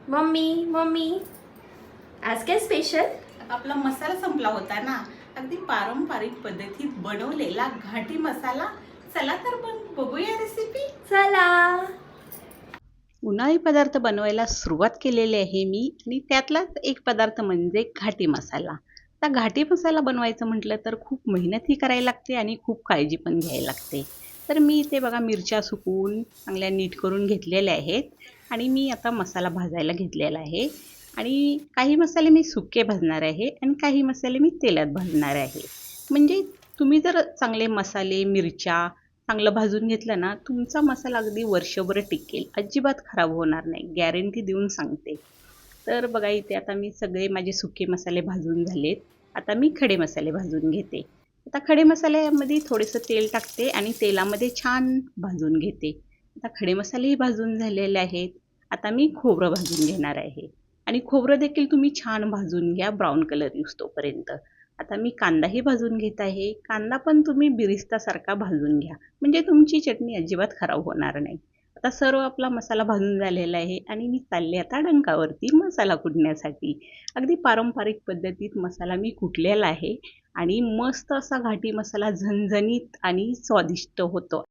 Mummy mummy आज काय special? आपला मसाला संपला होता ना, अगदी पारंपरिक पद्धतीत बनवलेला घाटी मसाला. चला तर मग बघूया रेसिपी. चला. उन्हाळी पदार्थ बनवायला सुरुवात केलेली आहे मी आणि त्यातलाच एक पदार्थ म्हणजे घाटी मसाला. आता घाटी मसाला बनवायचं म्हटलं तर खूप मेहनतही करायला लागते आणि खूप काळजी पण घ्यायला लागते. तर मी इथे बघा मिरच्या सुकवून चांगल्या नीट करून घेतलेल्या आहेत आणि मी आता मसाला भाजायला घेतलेला आहे. आणि काही मसाले मी सुके भाजणार आहे आणि काही मसाले मी तेलात भाजणार आहे. म्हणजे तुम्ही जर चांगले मसाले मिरच्या चांगलं भाजून घेतलं ना, तुमचा मसाला अगदी वर्षभर टिकेल, अजिबात खराब होणार नाही, गॅरंटी देऊन सांगते. तर बघा इथे आता मी सगळे माझे सुके मसाले भाजून झालेत. आता मी खडे मसाले भाजून घेते. आता खडे मसाल्यामध्ये थोडंसं तेल टाकते आणि तेलामध्ये छान भाजून घेते. आता खडे मसालेही भाजून झालेले आहेत. आता मी खोबरं भाजून घेणार आहे आणि खोबरं देखील तुम्ही छान भाजून घ्या, ब्राऊन कलर येऊस्तोपर्यंत. आता मी कांदाही भाजून घेत आहे. कांदा पण तुम्ही बिरिस्तासारखा भाजून घ्या, म्हणजे तुमची चटणी अजिबात खराब होणार नाही. आता सर्व आपला मसाला भाजून झालेला आहे आणि मी चालले आता डंकावरती मसाला कुटण्यासाठी. अगदी पारंपरिक पद्धतीत मसाला मी कुटलेला आहे आणि मस्त असा घाटी मसाला झणझणीत आणि स्वादिष्ट होतो.